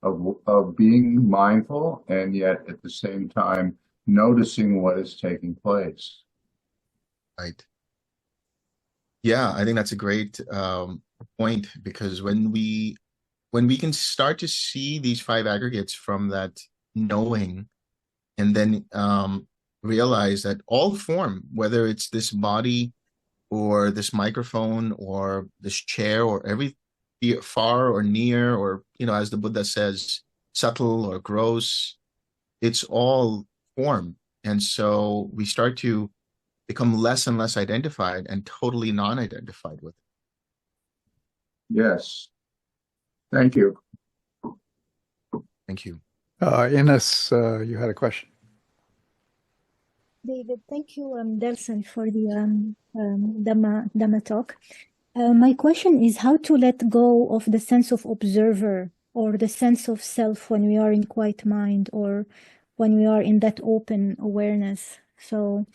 of being mindful, and yet at the same time noticing what is taking place. Right. Yeah, I think that's a great point, because when we can start to see these five aggregates from that knowing, and then realize that all form, whether it's this body or this microphone or this chair or every far or near, or, as the Buddha says, subtle or gross, it's all form. And so we start to become less and less identified and totally non-identified with it. Yes. Thank you. Thank you. Ines, you had a question. David, thank you, Delson, for the Dhamma talk. My question is how to let go of the sense of observer or the sense of self when we are in quiet mind or when we are in that open awareness. So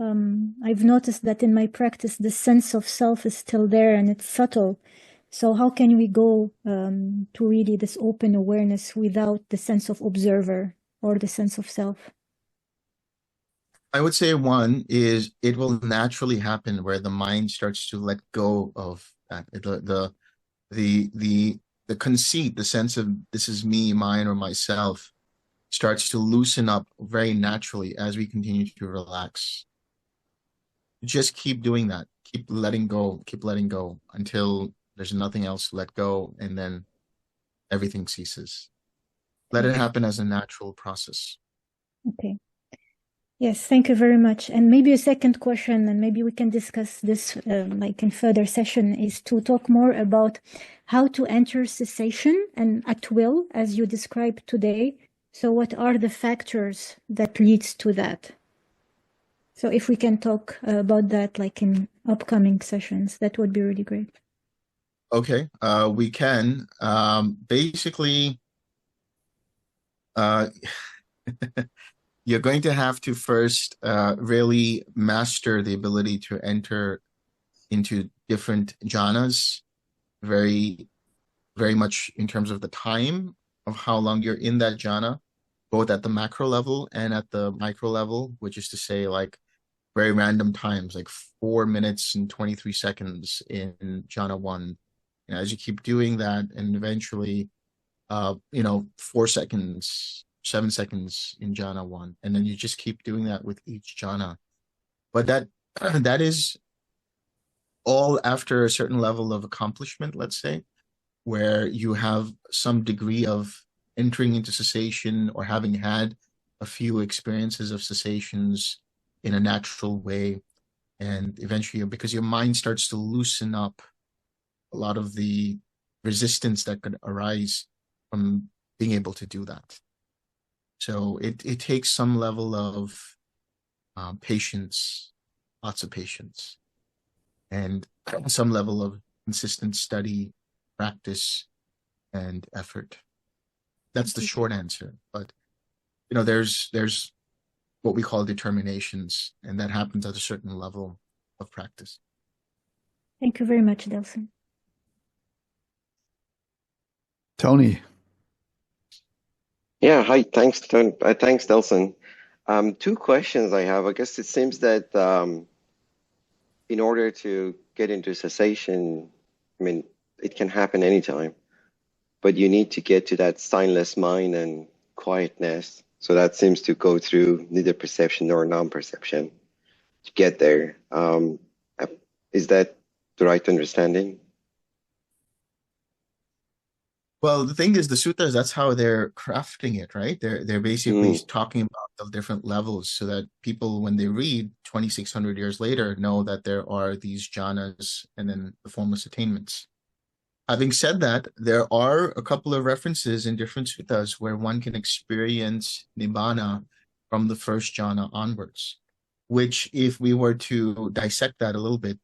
I've noticed that in my practice, the sense of self is still there and it's subtle. So how can we go to really this open awareness without the sense of observer or the sense of self? I would say one is it will naturally happen where the mind starts to let go of that. The conceit, the sense of this is me, mine, or myself starts to loosen up very naturally as we continue to relax. Just keep doing that. Keep letting go until there's nothing else to let go, and then everything ceases. Let it happen as a natural process. Okay. Yes, thank you very much. And maybe a second question, and maybe we can discuss this like in further session, is to talk more about how to enter cessation and at will, as you described today. So what are the factors that leads to that? So if we can talk about that like in upcoming sessions, that would be really great. Okay, we can. Basically, you're going to have to first really master the ability to enter into different jhanas, very, very much in terms of the time of how long you're in that jhana, both at the macro level and at the micro level, which is to say like very random times, like 4 minutes and 23 seconds in jhana 1. And as you keep doing that, and eventually 4 seconds, 7 seconds in jhana 1, and then you just keep doing that with each jhana. But that is all after a certain level of accomplishment, let's say, where you have some degree of entering into cessation or having had a few experiences of cessations in a natural way. And eventually, because your mind starts to loosen up a lot of the resistance that could arise from being able to do that. So it takes some level of patience, lots of patience, and some level of consistent study, practice, and effort. That's the short answer. But there's what we call determinations, and that happens at a certain level of practice. Thank you very much, Delson. Tony. Yeah, hi. Thanks, thanks, Delson. 2 questions I have. I guess it seems that in order to get into cessation, I mean, it can happen anytime, but you need to get to that signless mind and quietness. So that seems to go through neither perception nor non-perception to get there. Is that the right understanding? Well, the thing is, the suttas, that's how they're crafting it, right? They're basically talking about the different levels so that people, when they read 2,600 years later, know that there are these jhanas and then the formless attainments. Having said that, there are a couple of references in different suttas where one can experience nibbana from the first jhana onwards, which, if we were to dissect that a little bit,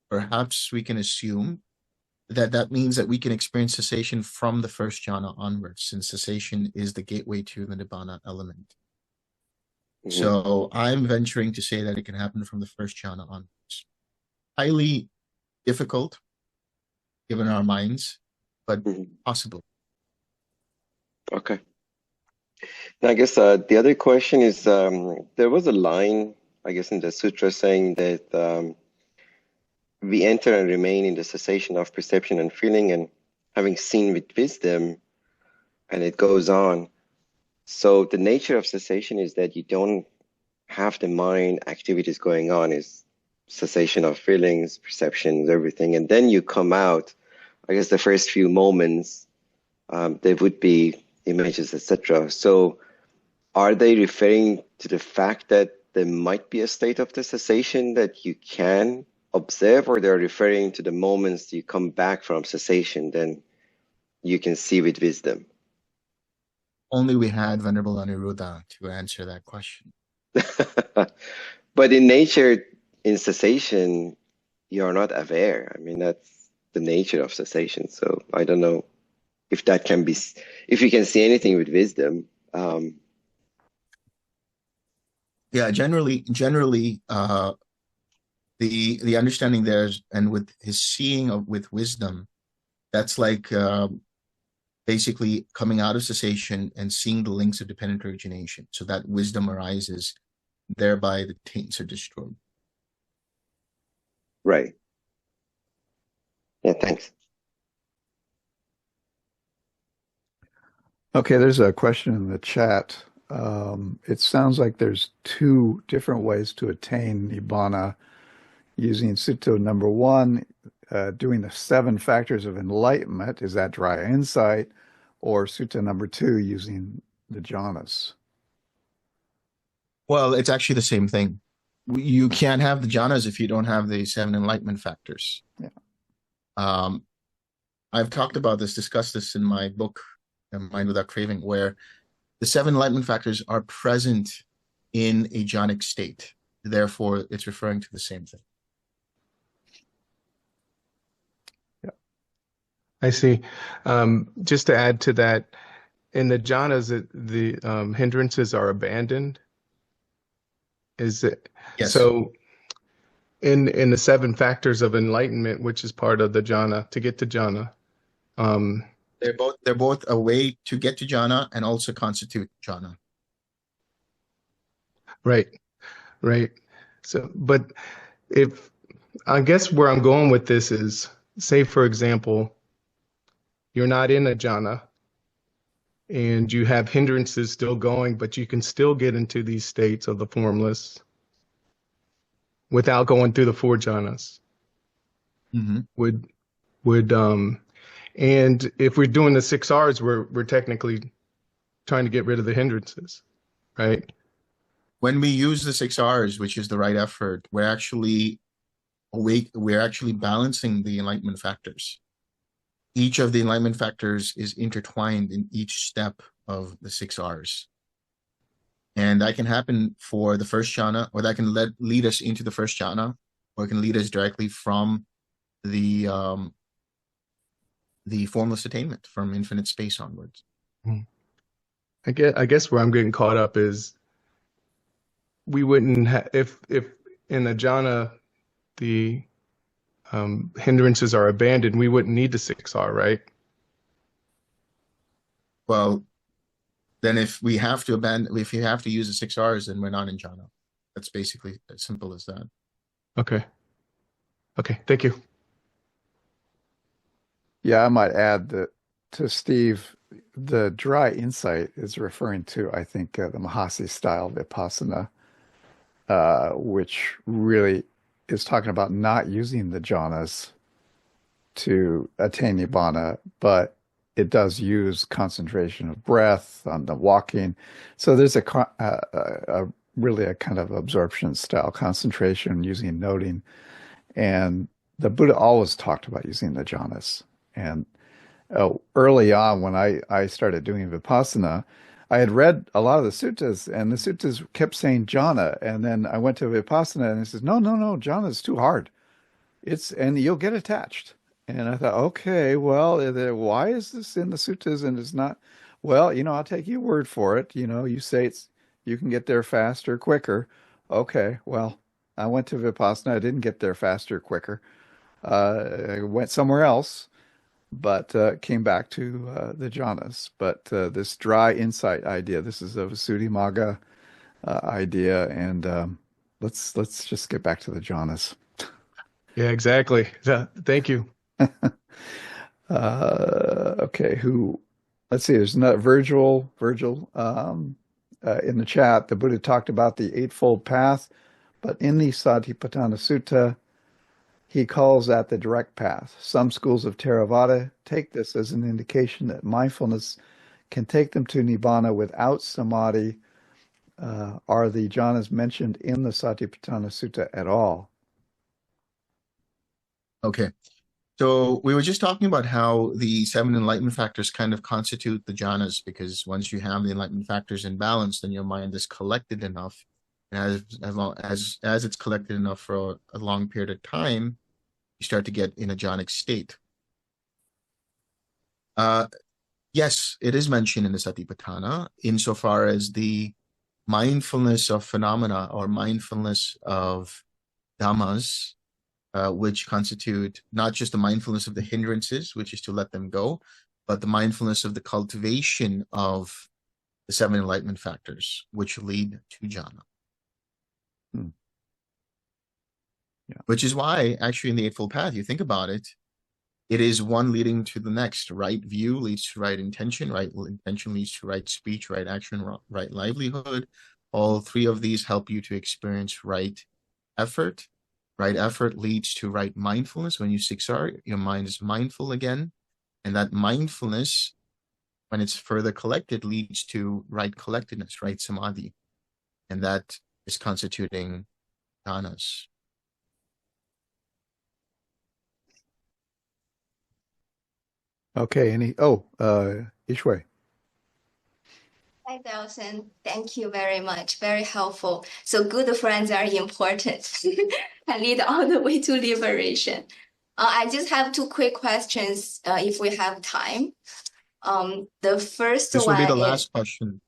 perhaps we can assume that means that we can experience cessation from the first jhana onwards, since cessation is the gateway to the nibbana element. So I'm venturing to say that it can happen from the first jhana onwards. Highly difficult, given our minds, but possible. Okay. Now, I guess the other question is, there was a line, I guess, in the sutra saying that we enter and remain in the cessation of perception and feeling, and having seen with wisdom, and it goes on. So the nature of cessation is that you don't have the mind activities going on, is cessation of feelings, perceptions, everything. And then you come out, I guess the first few moments, there would be images, etc. So are they referring to the fact that there might be a state of the cessation that you can observe, or they're referring to the moments you come back from cessation, then you can see with wisdom? Only we had Venerable Aniruddha to answer that question. But in nature, in cessation, you're not aware. I mean, that's the nature of cessation. So I don't know if that can be, if you can see anything with wisdom. Yeah, generally, the understanding there is, and with his seeing of with wisdom, that's like basically coming out of cessation and seeing the links of dependent origination, so that wisdom arises, thereby the taints are destroyed. Right. Yeah, thanks. Okay, there's a question in the chat. It sounds like there's two different ways to attain Nibbana using Sutta number 1, doing the 7 factors of enlightenment. Is that dry insight? Or Sutta number 2, using the jhanas? Well, it's actually the same thing. You can't have the jhanas if you don't have the 7 enlightenment factors. Yeah. I've talked about this, discussed this in my book, Mind Without Craving, where the 7 enlightenment factors are present in a jhanic state. Therefore, it's referring to the same thing. Yeah. I see. Just to add to that, in the jhanas, the hindrances are abandoned. Is it? Yes. So in the 7 factors of enlightenment, which is part of the jhana, to get to jhana, they're both a way to get to jhana and also constitute jhana. Right. So, but if I guess where I'm going with this is, say for example, you're not in a jhana and you have hindrances still going, but you can still get into these states of the formless without going through the 4 jhanas. Mm-hmm. And if we're doing the 6 R's, we're technically trying to get rid of the hindrances, right? When we use the 6 R's, which is the right effort, we're actually awake. We're actually balancing the enlightenment factors. Each of the enlightenment factors is intertwined in each step of the 6 R's. And that can happen for the first jhana, or that can lead us into the first jhana, or it can lead us directly from the formless attainment, from infinite space onwards. I guess where I'm getting caught up is we wouldn't have, if in a jhana the hindrances are abandoned, we wouldn't need the 6R, right? Well, then if we have to abandon, if you have to use the 6 R's, then we're not in jhana. That's basically as simple as that. Okay, thank you. Yeah, I might add that to Steve, the dry insight is referring to, I think, the Mahasi style Vipassana, which really is talking about not using the jhanas to attain Nibbana, but it does use concentration of breath on the walking. So there's really a kind of absorption style concentration using noting. And the Buddha always talked about using the jhanas. And early on, when I started doing Vipassana, I had read a lot of the suttas, and the suttas kept saying jhana. And then I went to Vipassana, and it says, no, jhana is too hard. And you'll get attached. And I thought, okay, well, why is this in the suttas and it's not? Well, I'll take your word for it. You say you can get there faster, quicker. Okay, well, I went to Vipassana. I didn't get there faster, quicker. I went somewhere else, but came back to the jhanas. But this dry insight idea, this is a Visuddhimagga idea, and let's just get back to the jhanas. Yeah, exactly. Thank you. Okay, let's see, there's another Virgil, in the chat. The Buddha talked about the Eightfold Path, but in the Satipatthana Sutta, he calls that the direct path. Some schools of Theravada take this as an indication that mindfulness can take them to Nibbana without samadhi. Are the jhanas mentioned in the Satipatthana Sutta at all? Okay. So we were just talking about how the 7 enlightenment factors kind of constitute the jhanas, because once you have the enlightenment factors in balance, then your mind is collected enough And as it's collected enough for a long period of time, you start to get in a jhanic state. Yes, it is mentioned in the Satipatthana insofar as the mindfulness of phenomena or mindfulness of dhammas, which constitute not just the mindfulness of the hindrances, which is to let them go, but the mindfulness of the cultivation of the 7 enlightenment factors, which lead to jhana. Yeah. Which is why, actually, in the Eightfold Path, you think about it, it is one leading to the next. Right view leads to right intention. Right intention leads to right speech, right action, right livelihood. All 3 of these help you to experience right effort. Right effort leads to right mindfulness. When you siksar, your mind is mindful again. And that mindfulness, when it's further collected, leads to right collectedness, right samadhi. And that is constituting jhanas. Okay. Ishway. Hi, Delson. Thank you very much. Very helpful. So good friends are important and lead all the way to liberation. I just have 2 quick questions, if we have time. The first This will be one the is last question.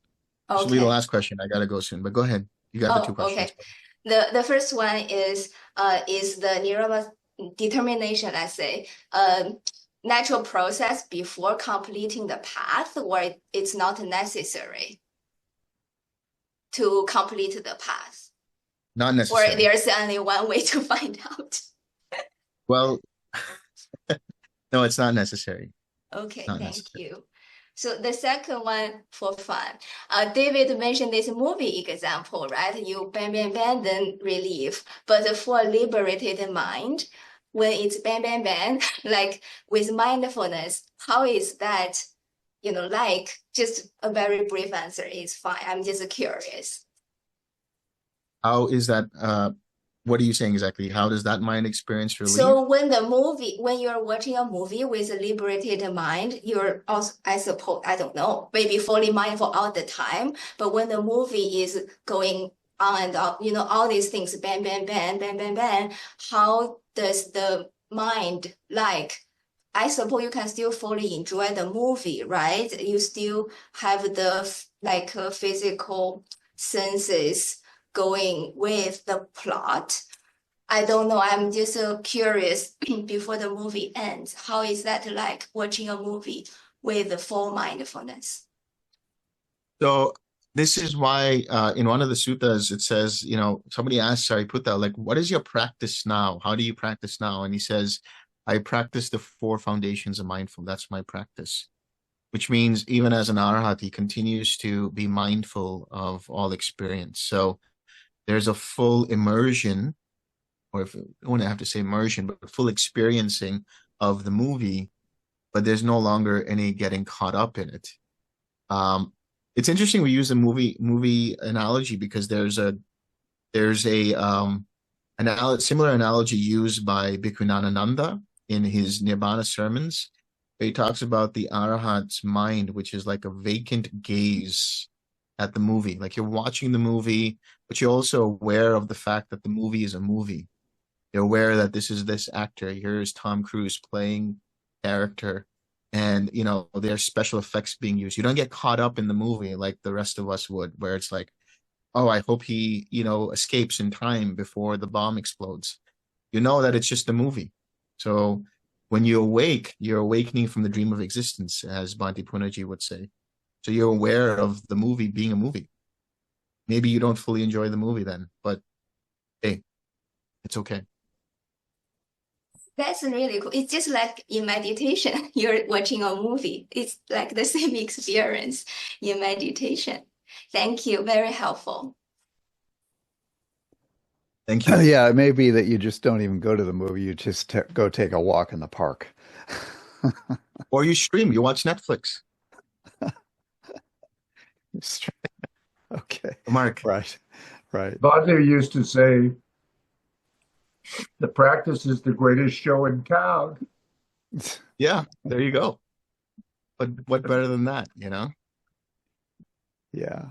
This will be the okay. last question. I gotta go soon, but go ahead. You got the 2 questions. Okay. The first one is the nirvana determination, let's say, natural process before completing the path, or it's not necessary to complete the path? Not necessary. Or there's only one way to find out? Well, no, it's not necessary. Okay, Not thank necessary. you. So the second one for fun. David mentioned this movie example, right? You bang, bang, bang, then relief. But for a liberated mind, when it's bang, bang, bang, like with mindfulness, how is that, like just a very brief answer is fine. I'm just curious. How is that? What are you saying exactly? How does that mind experience relief? So when you're watching a movie with a liberated mind, you're also, I suppose, I don't know, maybe fully mindful all the time. But when the movie is going on and on, all these things, bang, bang, bang, bang, bang, bang, how does the mind I suppose you can still fully enjoy the movie, right? You still have the physical senses going with the plot. I don't know. I'm just curious before the movie ends. How is that like watching a movie with the full mindfulness? So this is why in one of the suttas it says, somebody asked Sariputta, like, what is your practice now? How do you practice now? And he says, I practice the 4 foundations of mindfulness. That's my practice. Which means even as an arhat, he continues to be mindful of all experience. So there's a full immersion, or if I wouldn't have to say immersion, but full experiencing of the movie, but there's no longer any getting caught up in it. It's interesting we use a movie analogy because there's a similar analogy used by Bhikkhu Nanananda in his Nibbana sermons. He talks about the Arahat's mind, which is like a vacant gaze at the movie. Like you're watching the movie, but you're also aware of the fact that the movie is a movie. You're aware that this is this actor. Here's Tom Cruise playing character, and there's special effects being used. You don't get caught up in the movie like the rest of us would, where it's like, oh, I hope he, escapes in time before the bomb explodes. You know that it's just a movie. So when you awake, you're awakening from the dream of existence, as Bhante Punaji would say. So you're aware of the movie being a movie. Maybe you don't fully enjoy the movie then, but hey, it's okay. That's really cool. It's just like in meditation, you're watching a movie. It's like the same experience in meditation. Thank you. Very helpful. Thank you. Yeah, it may be that you just don't even go to the movie. You just go take a walk in the park. Or you stream, you watch Netflix. Okay. Mark. Right. Bhante used to say, the practice is the greatest show in town. Yeah, there you go. But what better than that, Yeah.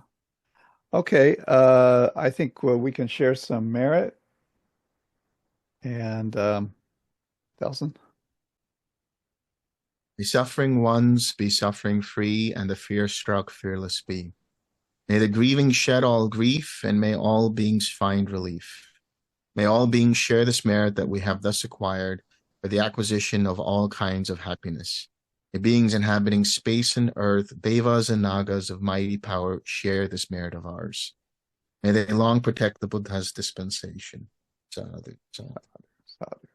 Okay, I think we can share some merit. And Delson? Be suffering ones, be suffering free, and the fear-struck fearless be. May the grieving shed all grief, and may all beings find relief. May all beings share this merit that we have thus acquired for the acquisition of all kinds of happiness. May beings inhabiting space and earth, devas and nagas of mighty power, share this merit of ours. May they long protect the Buddha's dispensation. Sadhu, sadhu. Sadhu.